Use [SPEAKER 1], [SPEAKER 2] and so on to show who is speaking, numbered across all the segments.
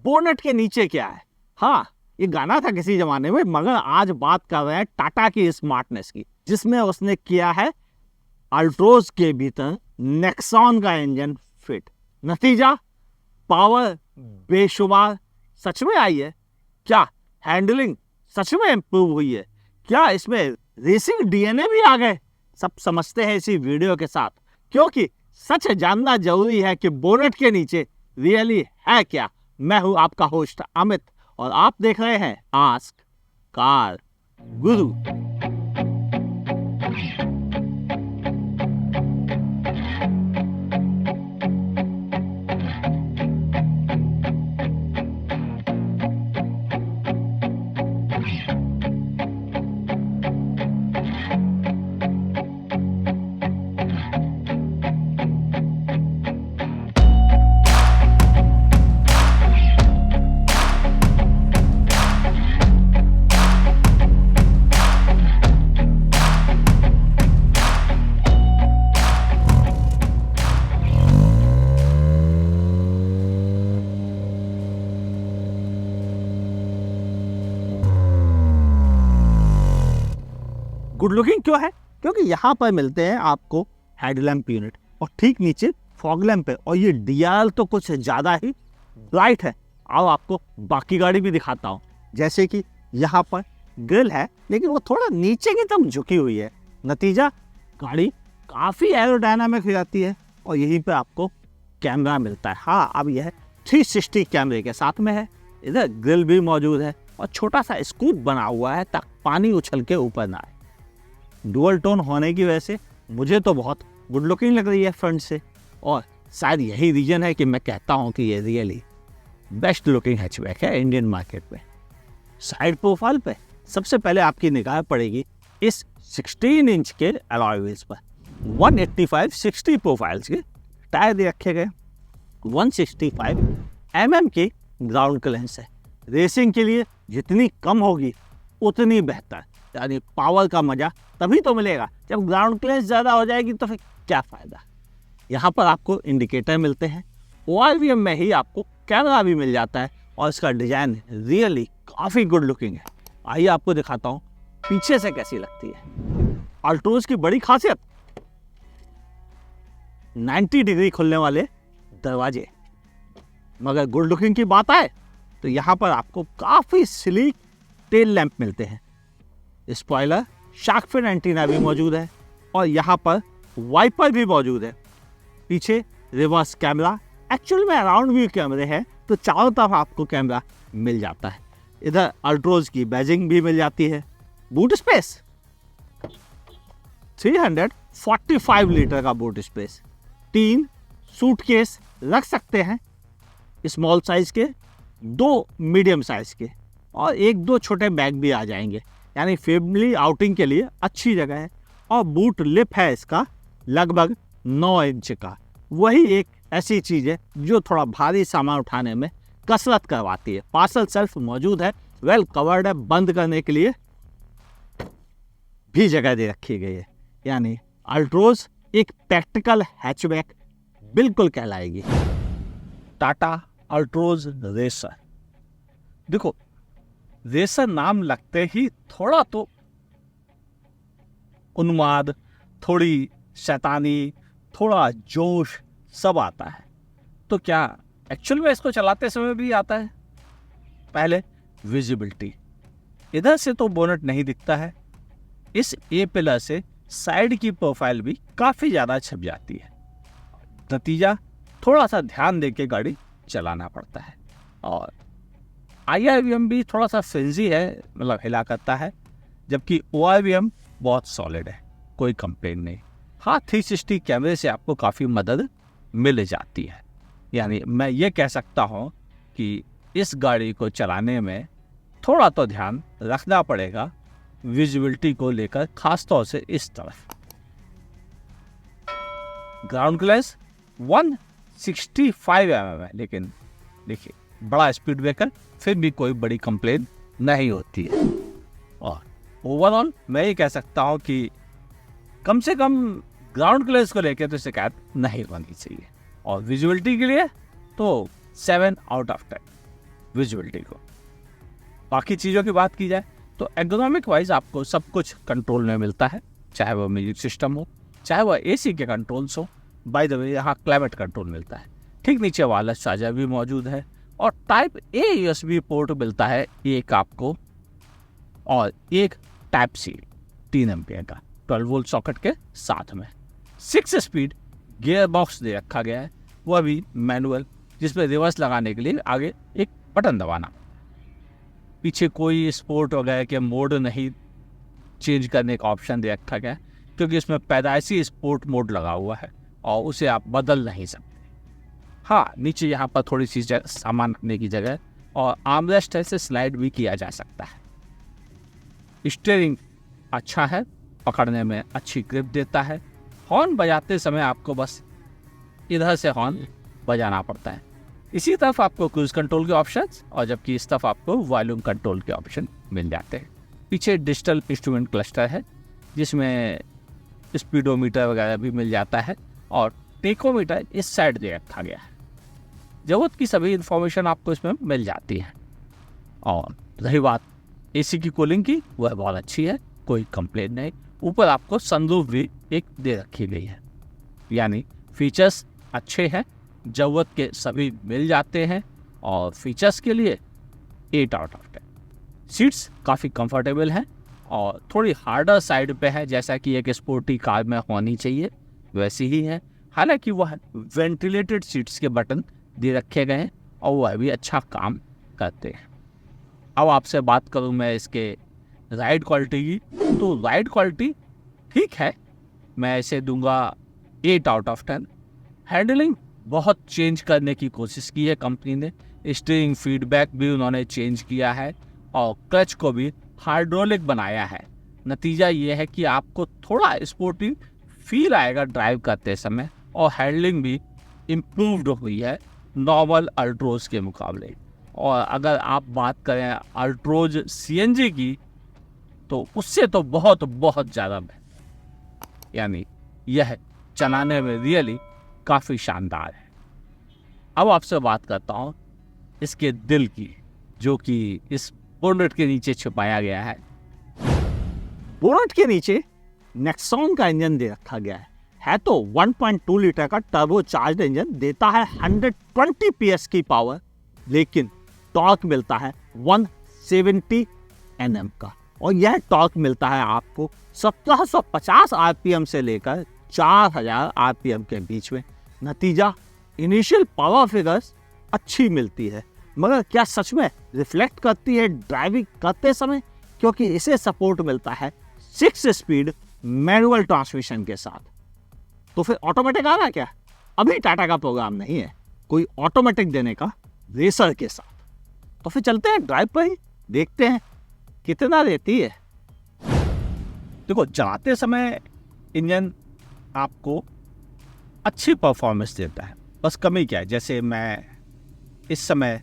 [SPEAKER 1] Bonnet के नीचे क्या है। हाँ, ये गाना था किसी जमाने में, मगर आज बात कर रहे हैं टाटा की स्मार्टनेस की, जिसमें उसने किया है अल्ट्रोज के भीतर नेक्सॉन का इंजन फिट। नतीजा, पावर बेशुमार सच में आई है क्या? हैंडलिंग सच में इंप्रूव हुई है क्या? इसमें रेसिंग डीएनए भी आ गए? सब समझते हैं इसी वीडियो के साथ, क्योंकि सच जानना जरूरी है कि बोनट के नीचे रियली है क्या। मैं हूं आपका होस्ट अमित और आप देख रहे हैं आस्क कार गुरु। गुड लुकिंग क्यों है? क्योंकि यहाँ पर मिलते हैं आपको हेडलैम्प यूनिट और ठीक नीचे फॉग लैम्प है, और ये डीआरएल तो कुछ ज़्यादा ही ब्राइट है। आओ आपको बाकी गाड़ी भी दिखाता हूँ। जैसे कि यहाँ पर ग्रिल है, लेकिन वो थोड़ा नीचे की तरफ झुकी हुई है। नतीजा, गाड़ी काफ़ी एरोडायनामिक हो जाती है। और यहीं पर आपको कैमरा मिलता है। हाँ, अब यह 360 कैमरे के साथ में है। इधर ग्रिल भी मौजूद है और छोटा सा स्कूप बना हुआ है ताकि पानी उछल के ऊपर ना आए। डुअल टोन होने की वजह से मुझे तो बहुत गुड लुकिंग लग रही है फ्रंट से, और शायद यही रीजन है कि मैं कहता हूँ कि ये रियली बेस्ट लुकिंग हैचबैक है इंडियन मार्केट में। साइड प्रोफाइल पे सबसे पहले आपकी निगाह पड़ेगी इस 16 इंच के अलॉय व्हील्स पर। 185/60 प्रोफाइल्स के टायर दे रखे गए। 165 mm की ग्राउंड क्लियरेंस है। रेसिंग के लिए जितनी कम होगी उतनी बेहतर, यानी पावर का मजा तभी तो मिलेगा। जब ग्राउंड क्लियरेंस ज़्यादा हो जाएगी तो फिर क्या फ़ायदा। यहाँ पर आपको इंडिकेटर मिलते हैं। ORVM में ही आपको कैमरा भी मिल जाता है और इसका डिज़ाइन रियली काफ़ी गुड लुकिंग है। आइए आपको दिखाता हूँ पीछे से कैसी लगती है। अल्ट्रोज की बड़ी खासियत 90 डिग्री खुलने वाले दरवाजे। मगर गुड लुकिंग की बात आए तो यहाँ पर आपको काफ़ी स्लीक टेल लैंप मिलते हैं। स्पॉइलर, शार्क फिन एंटीना भी मौजूद है और यहाँ पर वाइपर भी मौजूद है। पीछे रिवर्स कैमरा, एक्चुअल में अराउंड व्यू कैमरे हैं तो चारों तरफ आपको कैमरा मिल जाता है। इधर अल्ट्रोज की बैजिंग भी मिल जाती है। बूट स्पेस 345 लीटर का बूट स्पेस। 3 सूटकेस रख सकते हैं, स्मॉल साइज के, 2 मीडियम साइज के, और 1-2 छोटे बैग भी आ जाएंगे, यानी फैमिली आउटिंग के लिए अच्छी जगह है। और बूट लिप है इसका लगभग 9 इंच का। वही एक ऐसी चीज़ है जो थोड़ा भारी सामान उठाने में कसरत करवाती है। पार्सल सेल्फ मौजूद है, वेल कवर्ड है, बंद करने के लिए भी जगह दे रखी गई है। यानी अल्ट्रोज एक प्रैक्टिकल हैचबैक बिल्कुल कहलाएगी। टाटा अल्ट्रोज रेसर। देखो, रेसर नाम लगते ही थोड़ा तो उन्माद, थोड़ी शैतानी, थोड़ा जोश सब आता है। तो क्या एक्चुअल में इसको चलाते समय भी आता है? पहले विजिबिलिटी, इधर से तो बोनट नहीं दिखता है। इस ए पिलर से साइड की प्रोफाइल भी काफ़ी ज़्यादा छप जाती है। नतीजा, थोड़ा सा ध्यान दे के गाड़ी चलाना पड़ता है। और IRVM भी थोड़ा सा फिल्जी है, मतलब हिला करता है, जबकि ORVM बहुत सॉलिड है, कोई कंप्लेन नहीं। हाँ, 360 कैमरे से आपको काफ़ी मदद मिल जाती है। यानी मैं ये कह सकता हूँ कि इस गाड़ी को चलाने में थोड़ा तो ध्यान रखना पड़ेगा विजिबिलिटी को लेकर, खास तौर से इस तरफ। ग्राउंड क्लियरेंस 165 mm है, लेकिन देखिए बड़ा स्पीड ब्रेकर, फिर भी कोई बड़ी कंप्लेन नहीं होती है। और ओवरऑल मैं ये कह सकता हूँ कि कम से कम ग्राउंड क्लियरेंस को लेकर तो शिकायत नहीं होनी चाहिए। और विजुअलिटी के लिए तो 7 out of 10।
[SPEAKER 2] विजिबिलिटी को। बाकी चीज़ों की बात की जाए तो एर्गोनॉमिक वाइज आपको सब कुछ कंट्रोल में मिलता है, चाहे वह म्यूजिक सिस्टम हो, चाहे वह एसी के कंट्रोल्स हो। बाय द वे यहाँ क्लाइमेट कंट्रोल मिलता है। ठीक नीचे वायरलेस चार्जर भी मौजूद है और टाइप ए यूएसबी पोर्ट मिलता है एक आपको, और एक टाइप सी 3 एम्पियर का 12 वोल्ट सॉकेट के साथ में। 6 स्पीड गियर बॉक्स दे रखा गया है, वह भी मैनुअल, जिसमें रिवर्स लगाने के लिए आगे एक बटन दबाना। पीछे कोई स्पोर्ट वगैरह के मोड नहीं चेंज करने का ऑप्शन दे रखा गया है, क्योंकि इसमें पैदाइशी स्पोर्ट मोड लगा हुआ है और उसे आप बदल नहीं सकते। हाँ, नीचे यहाँ पर थोड़ी सी सामान रखने की जगह और आर्मरेस्ट है, से स्लाइड भी किया जा सकता है। स्टीयरिंग अच्छा है, पकड़ने में अच्छी ग्रिप देता है। हॉर्न बजाते समय आपको बस इधर से हॉर्न बजाना पड़ता है। इसी तरफ आपको क्रूज कंट्रोल के ऑप्शंस और जबकि इस तरफ आपको वॉल्यूम कंट्रोल के ऑप्शन मिल जाते हैं। पीछे डिजिटल इंस्ट्रूमेंट क्लस्टर है, जिसमें स्पीडोमीटर वगैरह भी मिल जाता है और टेकोमीटर इस साइड दे रखा गया है। ज़रूरत की सभी इंफॉर्मेशन आपको इसमें मिल जाती है। और रही बात एसी की कूलिंग की, वह बहुत अच्छी है, कोई कंप्लेंट नहीं। ऊपर आपको सनरूफ भी एक दे रखी गई है, यानी फीचर्स अच्छे हैं, ज़रूरत के सभी मिल जाते हैं और फीचर्स के लिए 8 आउट ऑफ 10। सीट्स काफ़ी कंफर्टेबल हैं और थोड़ी हार्डर साइड पे है, जैसा कि एक स्पोर्टी कार में होनी चाहिए वैसी ही है। हालांकि वह वेंटिलेटेड सीट्स के बटन दे रखे गए हैं और वह भी अच्छा काम करते हैं। अब आपसे बात करूं मैं इसके राइड क्वालिटी की, तो राइड क्वालिटी ठीक है, मैं इसे दूंगा 8 आउट ऑफ 10। हैंडलिंग बहुत चेंज करने की कोशिश की है कंपनी ने, स्टीयरिंग फीडबैक भी उन्होंने चेंज किया है और क्लच को भी हाइड्रोलिक बनाया है। नतीजा ये है कि आपको थोड़ा स्पोर्टी फील आएगा ड्राइव करते समय, और हैंडलिंग भी इम्प्रूव्ड हुई है नॉर्मल अल्ट्रोज के मुकाबले। और अगर आप बात करें अल्ट्रोज सीएनजी की, तो उससे तो बहुत बहुत ज़्यादा बेहतर, यानी यह चलाने में रियली काफ़ी शानदार है। अब आपसे बात करता हूँ इसके दिल की, जो कि इस बोनेट के नीचे छुपाया गया है।
[SPEAKER 1] बोनेट के नीचे नेक्सॉन का इंजन दे रखा गया है तो 1.2 लीटर का टर्बो चार्ज इंजन देता है 120 PS की पावर, लेकिन टॉर्क मिलता है 170 Nm का, और यह टॉर्क मिलता है आपको 1750 RPM से लेकर 4000 RPM के बीच में। नतीजा इनिशियल पावर फिगर्स अच्छी मिलती है, मगर क्या सच में रिफ्लेक्ट करती है ड्राइविंग करते समय, क्योंकि इसे सपोर्ट मिलता है 6 स्पीड मैनुअल ट्रांसमिशन के साथ। तो फिर ऑटोमेटिक आ रहा है क्या? अभी टाटा का प्रोग्राम नहीं है कोई ऑटोमेटिक देने का रेसर के साथ। तो फिर चलते हैं ड्राइव पर ही, देखते हैं कितना देती है।
[SPEAKER 2] देखो, चलाते समय इंजन आपको अच्छी परफॉर्मेंस देता है, बस कमी क्या है, जैसे मैं इस समय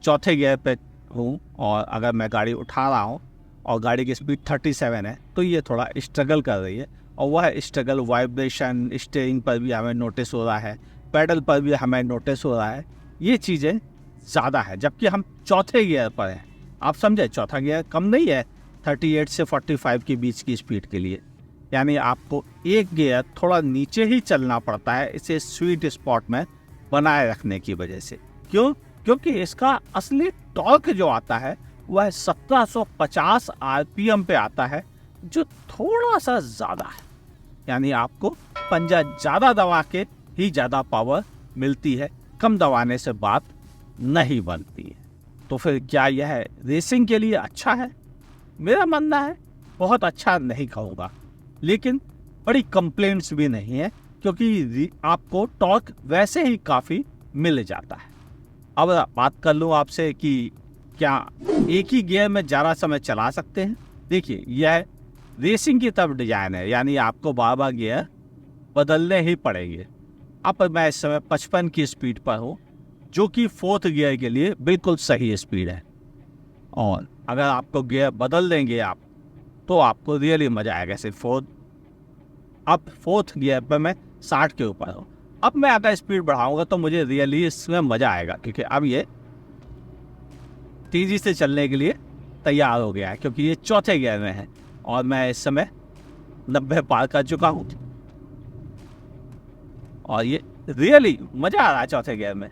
[SPEAKER 2] चौथे गियर पे हूँ और अगर मैं गाड़ी उठा रहा हूँ और गाड़ी की स्पीड 37 है, तो ये थोड़ा स्ट्रगल कर रही है, और वह स्ट्रगल वाइब्रेशन स्टीयरिंग पर भी हमें नोटिस हो रहा है, पैडल पर भी हमें नोटिस हो रहा है, ये चीज़ें ज़्यादा है। जबकि हम चौथे गियर पर हैं, आप समझे, चौथा गियर कम नहीं है 38 से 45 के बीच की स्पीड के लिए, यानी आपको एक गियर थोड़ा नीचे ही चलना पड़ता है इसे स्वीट स्पॉट में बनाए रखने की वजह से। क्यों? क्योंकि इसका असली टॉर्क जो आता है वह 1750 RPM पे आता है, जो थोड़ा सा ज़्यादा है, यानी आपको पंजा ज़्यादा दबा के ही ज़्यादा पावर मिलती है, कम दबाने से बात नहीं बनती है। तो फिर क्या यह रेसिंग के लिए अच्छा है? मेरा मानना है बहुत अच्छा नहीं कहूँगा, लेकिन बड़ी कंप्लेंट्स भी नहीं है, क्योंकि आपको टॉर्क वैसे ही काफ़ी मिल जाता है। अब बात कर लूँ आपसे कि क्या एक ही गियर में ज़्यादा समय चला सकते हैं? देखिए, यह रेसिंग की तरफ डिज़ाइन है, यानी आपको बार बार गियर बदलने ही पड़ेंगे। अब मैं इस समय 55 की स्पीड पर हूँ, जो कि 4th गियर के लिए बिल्कुल सही स्पीड है, और अगर आपको गियर बदल देंगे आप, तो आपको रियली मज़ा आएगा। सिर्फ अब 4th गियर पर मैं 60 के ऊपर हूँ। अब मैं अगर स्पीड बढ़ाऊँगा तो मुझे रियली इसमें मज़ा आएगा, क्योंकि अब ये तेज़ी से चलने के लिए तैयार हो गया है, क्योंकि ये चौथे गियर में है और मैं इस समय 90 पार कर चुका हूँ और ये रियली मज़ा आ रहा है चौथे गियर में।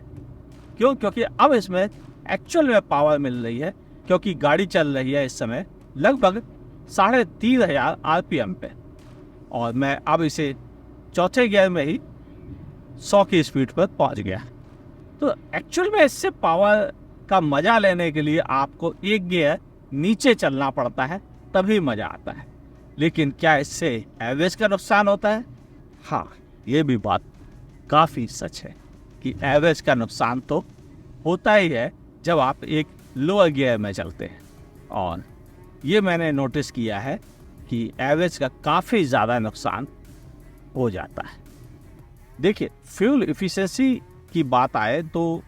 [SPEAKER 2] क्यों? क्योंकि अब इसमें एक्चुअल में पावर मिल रही है, क्योंकि गाड़ी चल रही है इस समय लगभग 3500 RPM पे और मैं अब इसे चौथे गियर में ही 100 की स्पीड पर पहुंच गया। तो एक्चुअल में इससे पावर का मज़ा लेने के लिए आपको एक गियर नीचे चलना पड़ता है, तभी मज़ा आता है। लेकिन क्या इससे एवरेज का नुकसान होता है? हाँ, ये भी बात काफ़ी सच है कि एवरेज का नुकसान तो होता ही है जब आप एक लोअर गियर में चलते हैं, और ये मैंने नोटिस किया है कि एवरेज का काफ़ी ज़्यादा नुकसान हो जाता है। देखिए, फ्यूल एफिशिएंसी की बात आए तो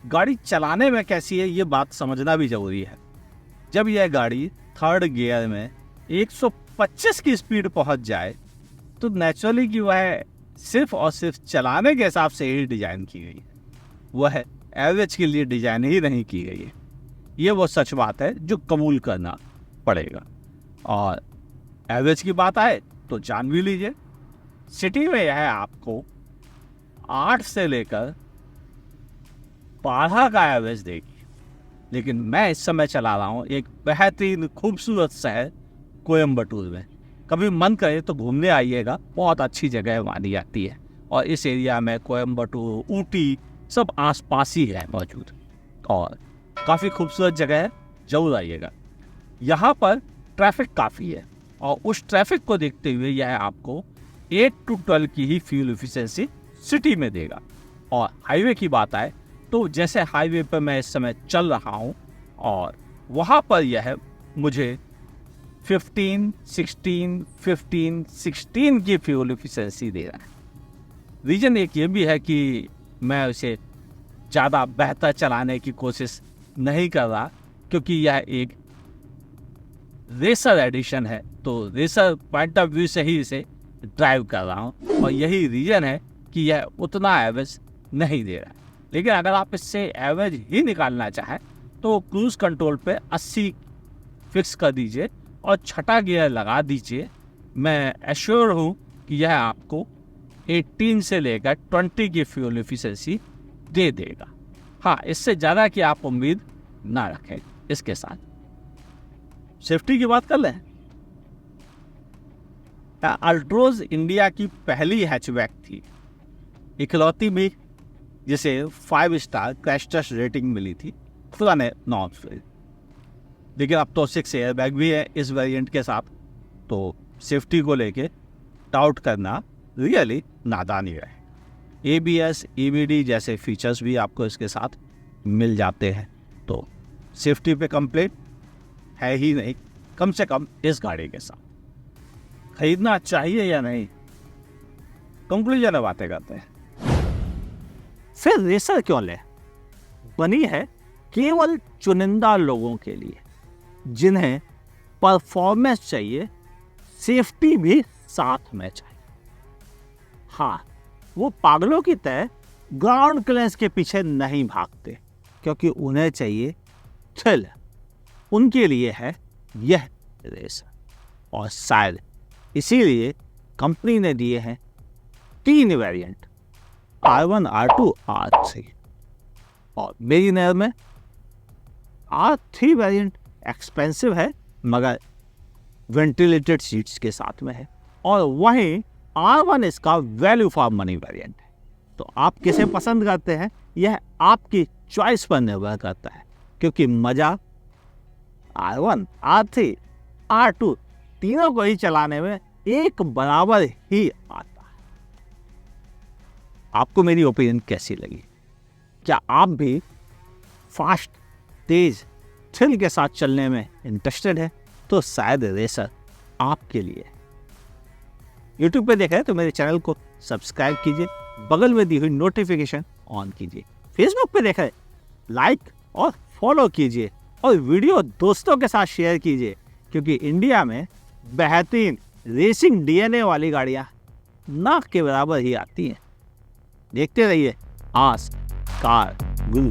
[SPEAKER 2] गाड़ी चलाने में कैसी है ये बात समझना भी ज़रूरी है। जब यह गाड़ी थर्ड गियर में 125 की स्पीड पहुंच जाए तो नेचुरली कि वह सिर्फ और सिर्फ चलाने के हिसाब से ही डिज़ाइन की गई है, वह एवरेज के लिए डिज़ाइन ही नहीं की गई है। ये वो सच बात है जो कबूल करना पड़ेगा। और एवरेज की बात आए तो जान भी लीजिए, सिटी में यह आपको 8 से लेकर 12 का एवरेज देगी। लेकिन मैं इस समय चला रहा हूँ एक बेहतरीन खूबसूरत शहर कोयम्बटूर में। कभी मन करे तो घूमने आइएगा, बहुत अच्छी जगह मानी जाती है और इस एरिया में कोयम्बटूर, ऊटी सब आसपास ही है मौजूद और काफ़ी खूबसूरत जगह है, जरूर आइएगा। यहाँ पर ट्रैफिक काफ़ी है और उस ट्रैफिक को देखते हुए यह आपको 8 to 12 की ही फ्यूल एफिशिएंसी सिटी में देगा। और हाईवे की बात आए तो जैसे हाईवे पर मैं इस समय चल रहा हूँ और वहाँ पर यह मुझे 15, 16 की फ्यूल एफिशिएंसी दे रहा है। रीज़न एक ये भी है कि मैं उसे ज़्यादा बेहतर चलाने की कोशिश नहीं कर रहा, क्योंकि यह एक रेसर एडिशन है, तो रेसर पॉइंट ऑफ व्यू से ही इसे ड्राइव कर रहा हूँ और यही रीज़न है कि यह उतना एवरेज नहीं दे रहा है। लेकिन अगर आप इससे एवरेज ही निकालना चाहें तो क्रूज़ कंट्रोल पे 80 फिक्स कर दीजिए और छठा गियर लगा दीजिए। मैं एश्योर हूँ कि यह आपको 18 से लेकर 20 की फ्यूल एफिशिएंसी दे देगा। हाँ, इससे ज़्यादा की आप उम्मीद ना रखें। इसके साथ सेफ्टी की बात कर लें। अल्ट्रोज इंडिया की पहली हैचबैक थी, इकलौती भी जिसे 5 स्टार क्रैश टेस्ट रेटिंग मिली थी पुराने नॉर्म्स पे। लेकिन अब तो 6 एयरबैग भी है इस वेरिएंट के साथ, तो सेफ्टी को लेके डाउट करना रियली नादानी है। ABS, EBD जैसे फीचर्स भी आपको इसके साथ मिल जाते हैं, तो सेफ्टी पे कंप्लेंट है ही नहीं, कम से कम इस गाड़ी के साथ। खरीदना चाहिए या नहीं, कंक्लूजन में बातें करते हैं।
[SPEAKER 1] फिर रेसर क्यों ले? बनी है केवल चुनिंदा लोगों के लिए जिन्हें परफॉर्मेंस चाहिए, सेफ्टी भी साथ में चाहिए। हाँ, वो पागलों की तरह ग्राउंड क्लियरेंस के पीछे नहीं भागते, क्योंकि उन्हें चाहिए थ्रिल। उनके लिए है यह रेसर, और शायद इसीलिए कंपनी ने दिए हैं 3 वेरिएंट, R1, R2, R3। और मेरी नज़र में R3 वेरिएंट एक्सपेंसिव है मगर वेंटिलेटेड सीट्स के साथ में है, और वहीं R1 इसका वैल्यू फॉर मनी वेरिएंट है। तो आप किसे पसंद करते हैं यह आपकी चॉइस पर निर्भर करता है, क्योंकि मज़ा R1, R3, R2 तीनों को ही चलाने में एक बराबर ही आता है। आपको मेरी ओपिनियन कैसी लगी? क्या आप भी फास्ट, तेज, थ्रिल के साथ चलने में इंटरेस्टेड है? तो शायद रेसर आपके लिए। YouTube पे देखा है तो मेरे चैनल को सब्सक्राइब कीजिए, बगल में दी हुई नोटिफिकेशन ऑन कीजिए। Facebook पे देखा है, लाइक और फॉलो कीजिए और वीडियो दोस्तों के साथ शेयर कीजिए, क्योंकि इंडिया में बेहतरीन रेसिंग DNA वाली गाड़ियाँ नाक के बराबर ही आती हैं। देखते रहिए आस्क कार गुरु।